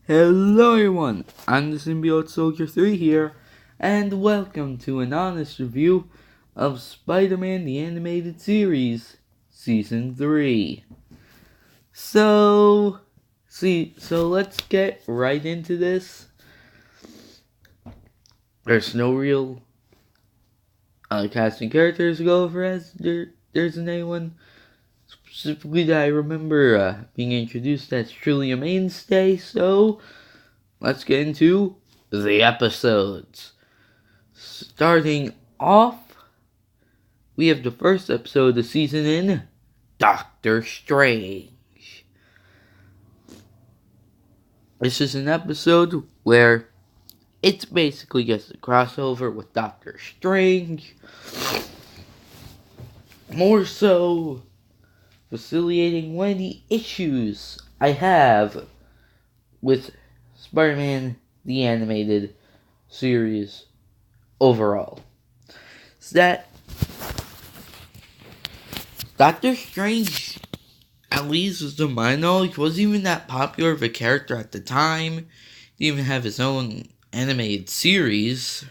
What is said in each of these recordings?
Hello everyone, I'm the Symbiote Soldier 3 here, and welcome to an honest review of Spider-Man the Animated Series, Season 3. So let's get right into this. There's no real casting characters to go over as there's anyone specifically that I remember being introduced that's truly a mainstay, so let's get into the episodes. Starting off, we have the first episode of the season in Doctor Strange. This is an episode where it's basically just a crossover with Doctor Strange. More so facilitating one of the issues I have with Spider-Man the Animated Series overall. It's that Doctor Strange, at least to my knowledge, wasn't even that popular of a character at the time. He didn't even have his own animated series.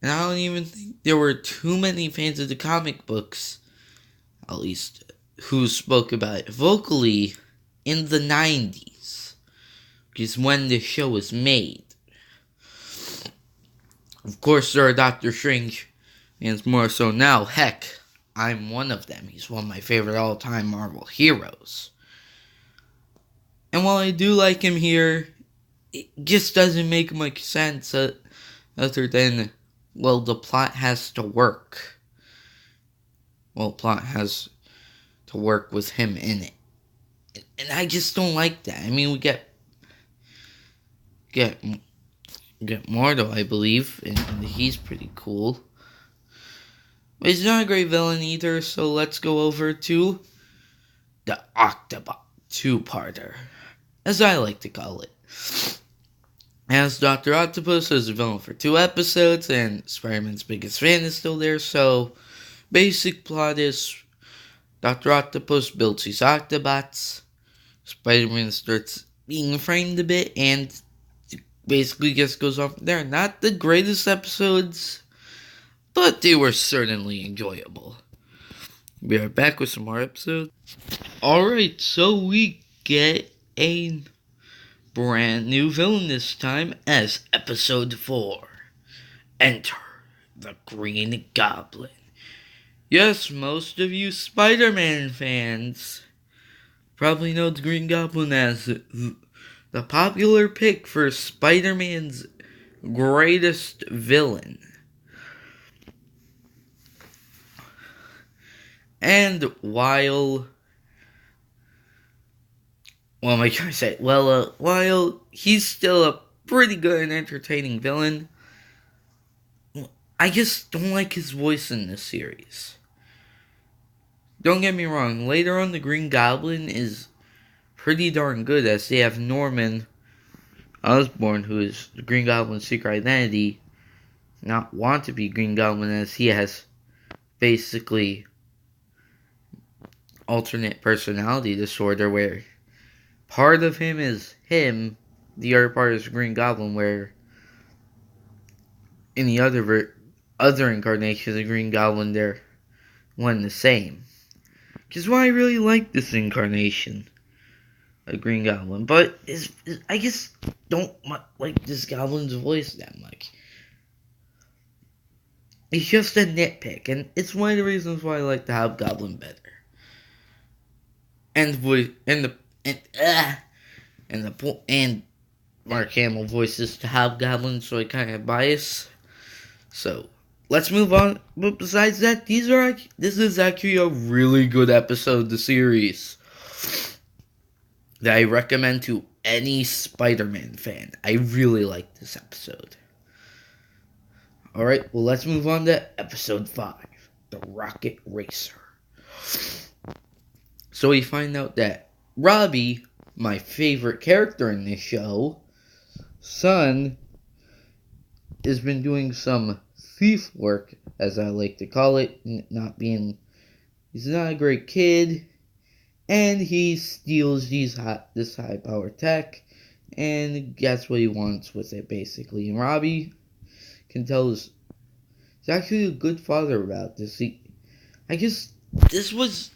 And I don't even think there were too many fans of the comic books, at least, who spoke about it vocally in the 90s, which is when the show was made. Of course, there are Doctor Strange fans more so now. Heck, I'm one of them. He's one of my favorite all-time Marvel heroes. And while I do like him here, it just doesn't make much sense other than, well, the plot has to work. Well, plot has to work with him in it. And I just don't like that. I mean, we get Mordo, I believe, and he's pretty cool. But he's not a great villain either, so let's go over to the Octobot two-parter, as I like to call it. As Dr. Octopus is a villain for 2 episodes, and Spider-Man's biggest fan is still there, so basic plot is Dr. Octopus builds these Octobots, Spider-Man starts being framed a bit, and basically just goes off there. Not the greatest episodes, but they were certainly enjoyable. We are back with some more episodes. Alright, so we get a brand new villain this time as episode 4. Enter the Green Goblin. Yes, most of you Spider-Man fans probably know the Green Goblin as the popular pick for Spider-Man's greatest villain. And while he's still a pretty good and entertaining villain, I just don't like his voice in this series. Don't get me wrong, later on the Green Goblin is pretty darn good, as they have Norman Osborn, who is the Green Goblin's secret identity, not want to be Green Goblin, as he has basically alternate personality disorder, where part of him is him, the other part is Green Goblin, where in the other incarnations of Green Goblin, they're one and the same. Which is why I really like this incarnation of Green Goblin. But I just don't like this Goblin's voice that much. It's just a nitpick, and it's one of the reasons why I like the Hobgoblin better. And Mark Hamill voices the Hobgoblin, so I kind of bias. So let's move on. But besides that, this is actually a really good episode of the series that I recommend to any Spider-Man fan. I really like this episode. Alright, well, let's move on to episode 5, The Rocket Racer. So we find out that Robbie, my favorite character in this show, son, has been doing some thief work, as I like to call it. He's not a great kid. and he steals this high power tech and gets what he wants with it, basically. And Robbie can tell he's actually a good father about this. I guess this was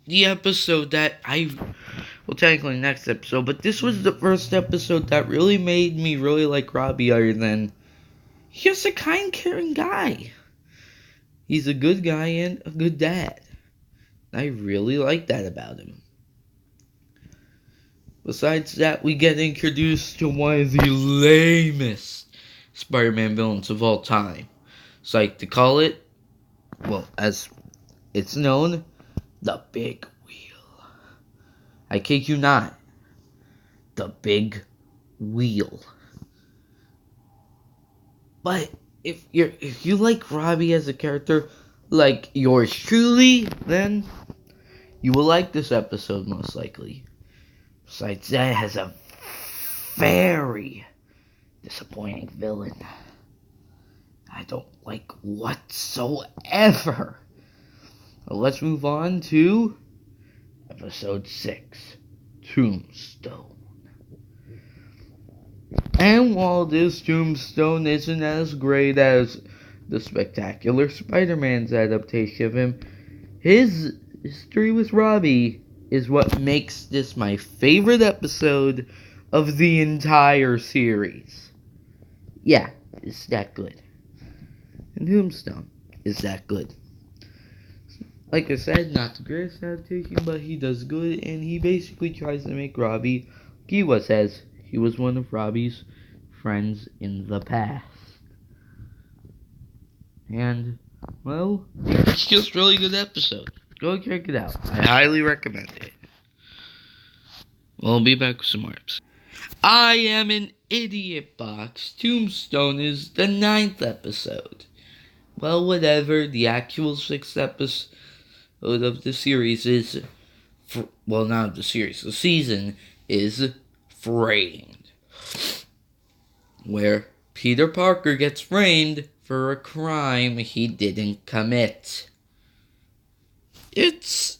the episode that well, technically next episode, but this was the first episode that really made me really like Robbie, other than he's a kind, caring guy. He's a good guy and a good dad. I really like that about him. Besides that, we get introduced to one of the lamest Spider-Man villains of all time. So I like to call it, well, as it's known, the Big Wheel. I kid you not, the Big Wheel. But if you like Robbie as a character, like yours truly, then you will like this episode most likely. Besides that, it has a very disappointing villain I don't like whatsoever. Well, let's move on to episode 6, Tombstone. And while this Tombstone isn't as great as the Spectacular Spider-Man's adaptation of him, his history with Robbie is what makes this my favorite episode of the entire series. Yeah, it's that good. And Tombstone is that good. Like I said, not the greatest adaptation, but he does good, and he basically tries to make Robbie, Kiwa says, he was one of Robbie's friends in the past. And, well, it's just a really good episode. Go check it out. I highly recommend it. Well, I'll be back with some more episodes. I Am an Idiot Box. Tombstone is the 9th episode. Well, whatever. The actual 6th episode of the series is... well, not of the series. The season is Framed. Where Peter Parker gets framed for a crime he didn't commit. It's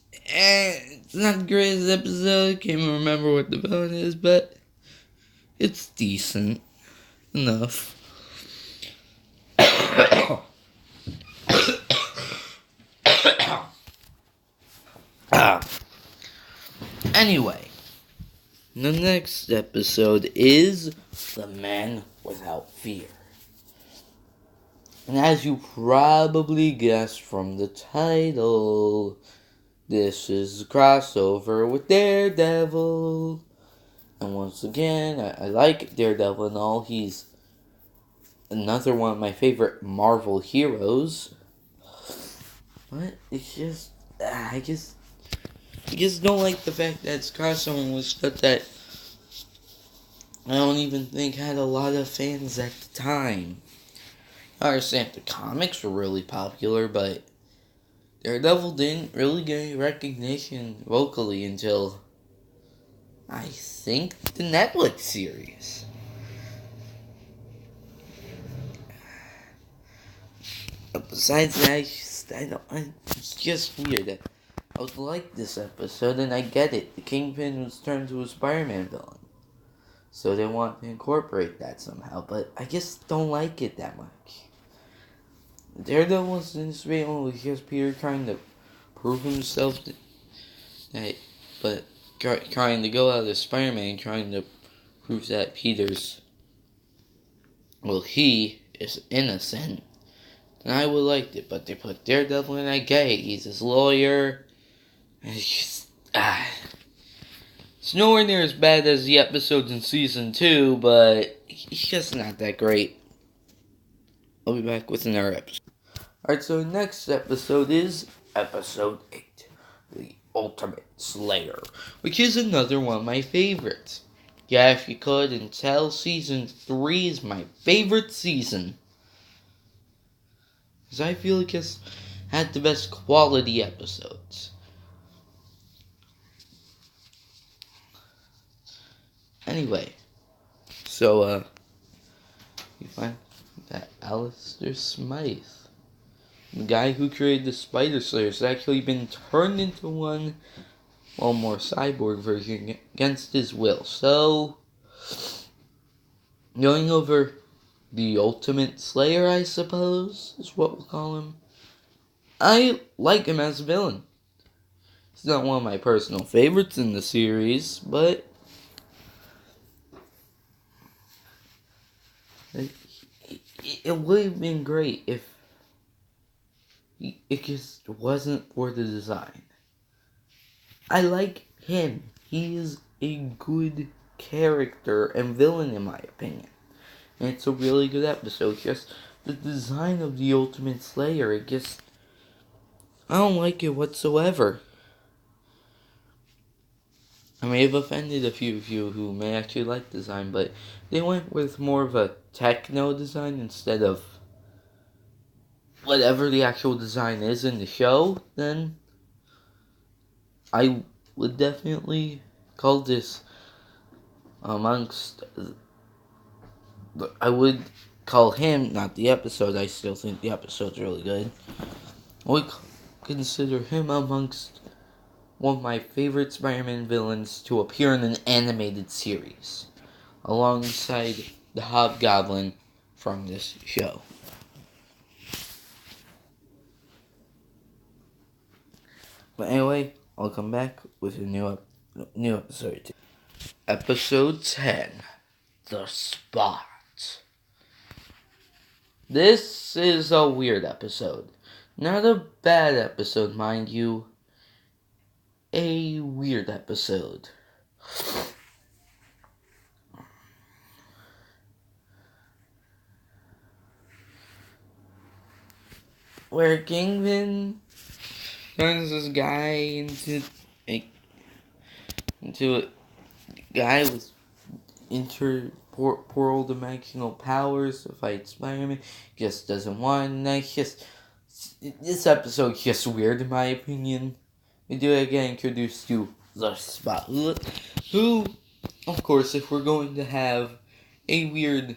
not the greatest episode. Can't even remember what the villain is, but it's decent enough. Anyway, the next episode is The Man Without Fear. And as you probably guessed from the title, this is a crossover with Daredevil. And once again, I like Daredevil and all. He's another one of my favorite Marvel heroes. But it's just, I just don't like the fact that it's crossover with stuff that I don't even think had a lot of fans at the time. I understand the comics were really popular, but Daredevil didn't really get any recognition locally until, I think, the Netflix series. But besides that, it's just weird. I would like this episode, and I get it. The Kingpin was turned to a Spider-Man villain. So they want to incorporate that somehow, but I just don't like it that much. Daredevil was in this video with just Peter trying to prove himself but trying to go out as Spider-Man, trying to prove that Peter's, well, he is innocent. And I would like it, but they put Daredevil in that gay. He's his lawyer. And it's just, it's nowhere near as bad as the episodes in season 2, but he's just not that great. I'll be back with another episode. Alright, so next episode is episode 8, The Ultimate Slayer, which is another one of my favorites. Yeah, if you couldn't tell, season 3 is my favorite season. Because I feel like it's had the best quality episodes. Anyway, so, you find that Alistair Smythe, the guy who created the Spider Slayer, has actually been turned into one well, more cyborg version against his will. So, going over the Ultimate Slayer, I suppose, is what we'll call him. I like him as a villain. He's not one of my personal favorites in the series, but it would have been great if it just wasn't for the design. I like him. He is a good character and villain in my opinion. And it's a really good episode. Just the design of the Ultimate Slayer, I don't like it whatsoever. I may have offended a few of you who may actually like the design, but they went with more of a techno design instead of whatever the actual design is in the show. Then I would definitely call this amongst. I would call him, not the episode. I still think the episode's really good. I would consider him amongst one of my favorite Spider-Man villains to appear in an animated series, alongside the Hobgoblin from this show. But anyway, I'll come back with a new episode. Episode 10, The Spot. This is a weird episode. Not a bad episode, mind you. A weird episode. Where Kingpin turns this guy into a guy with interportal dimensional powers to fight Spider-Man. Just doesn't want. And this episode's just weird in my opinion. We do get introduced to the Spot, who, of course, if we're going to have a weird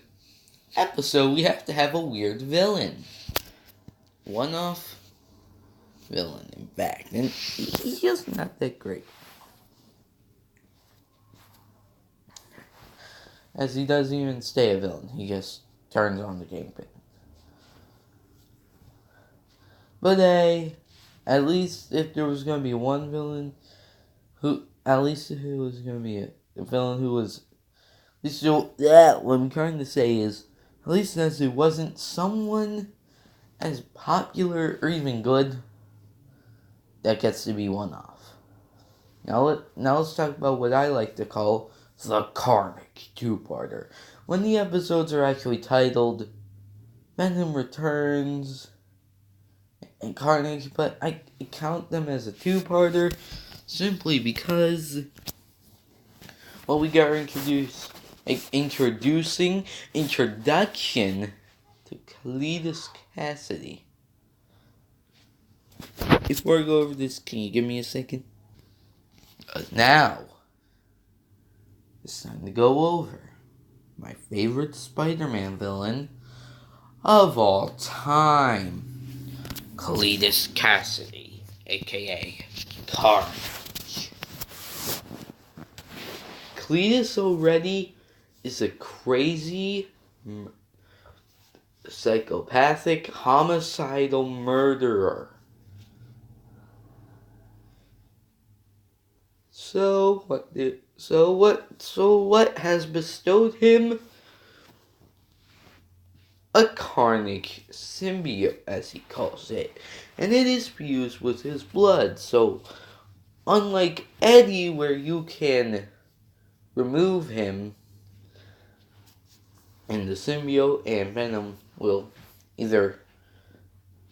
episode, we have to have a weird villain. One-off villain, in fact, and he's just not that great. As he doesn't even stay a villain, he just turns on the Kingpin. But hey, at least if there was going to be one villain at least if it was going to be a villain who was, what I'm trying to say is, at least as it wasn't someone as popular or even good, that gets to be one-off. Now let's talk about what I like to call the Karmic two-parter. When the episodes are actually titled Venom Returns and Carnage, but I count them as a two-parter simply because, well, we got introduction to Cletus Cassidy. Before I go over this, can you give me a second? Now, it's time to go over my favorite Spider-Man villain of all time, Cletus Cassidy, aka Carnage. Cletus already is a crazy, psychopathic, homicidal murderer. So what has bestowed him a Carnage symbiote, as he calls it, and it is fused with his blood. So, unlike Eddie, where you can remove him, and the symbiote and Venom will either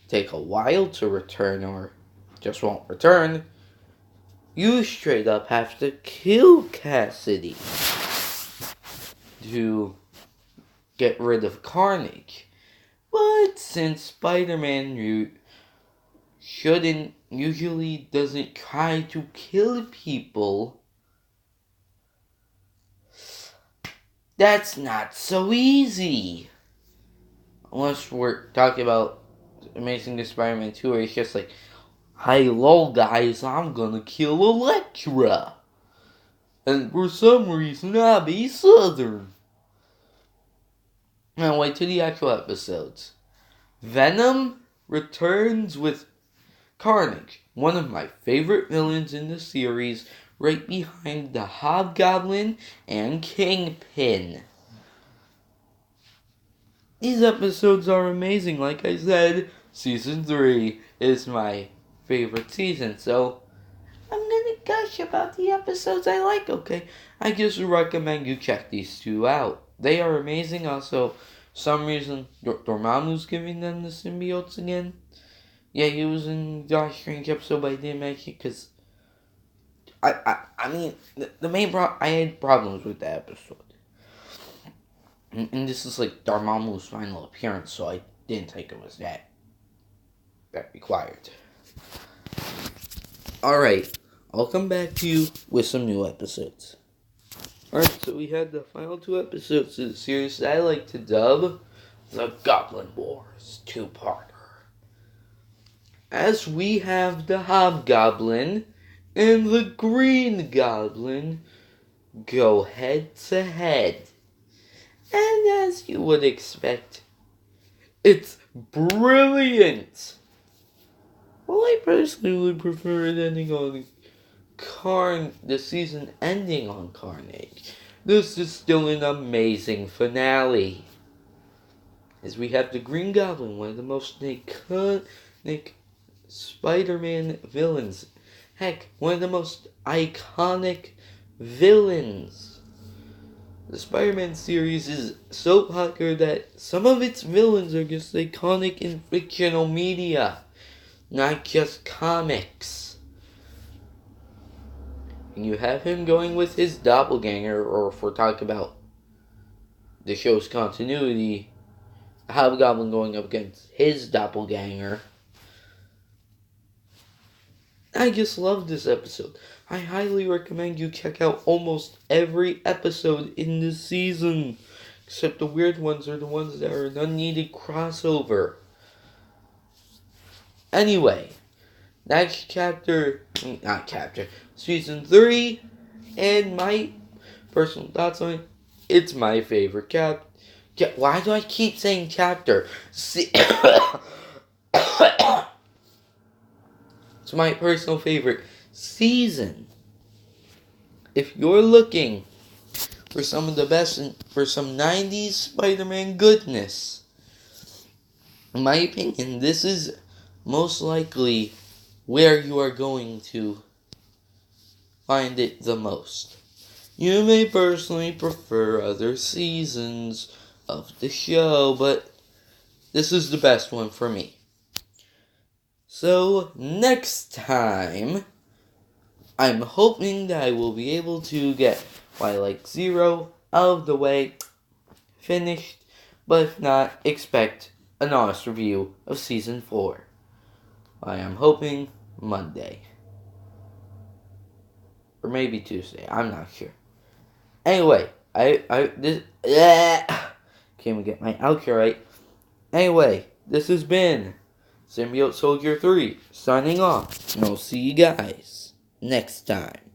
take a while to return or just won't return, you straight up have to kill Cassidy to get rid of Carnage. But since Spider-Man usually doesn't try to kill people, that's not so easy. Unless we're talking about Amazing Spider-Man 2, where it's just like, Hello guys, I'm gonna kill Elektra. And for some reason, I'll be Southern. Now wait to the actual episodes. Venom returns with Carnage, one of my favorite villains in the series, right behind the Hobgoblin and Kingpin. These episodes are amazing. Like I said, Season 3 is my favorite season, so I'm gonna gush about the episodes I like, okay? I just recommend you check these two out. They are amazing. Also, some reason Dormammu's giving them the symbiotes again. Yeah, he was in Doctor Strange episode, but I didn't make it because I mean the main I had problems with that episode, and this is like Dormammu's final appearance, so I didn't think it was that required. All right, I'll come back to you with some new episodes. Alright, so we had the final 2 episodes of the series that I like to dub the Goblin Wars 2-parter. As we have the Hobgoblin and the Green Goblin go head to head. And as you would expect, it's brilliant! Well, I personally would prefer it ending on the season ending on Carnage. This is still an amazing finale. As we have the Green Goblin, one of the most iconic Spider-Man villains. Heck, one of the most iconic villains. The Spider-Man series is so popular that some of its villains are just iconic in fictional media, not just comics. And you have him going with his doppelganger, or if we're talking about the show's continuity, Hobgoblin going up against his doppelganger. I just love this episode. I highly recommend you check out almost every episode in this season. Except the weird ones are the ones that are an unneeded crossover. Anyway, Season 3, and my personal thoughts on it, it's my favorite why do I keep saying chapter? It's my personal favorite season. If you're looking for some of the best, for some 90s Spider-Man goodness, in my opinion, this is most likely where you are going to find it the most. You may personally prefer other seasons of the show, but this is the best one for me. So, next time, I'm hoping that I will be able to get Twilight Zero out of the way, finished, but if not, expect an honest review of Season 4. I am hoping Monday. Or maybe Tuesday, I'm not sure. Anyway, can't even get my outro right. Anyway, this has been Symbiote Soldier 3, signing off, and I'll see you guys next time.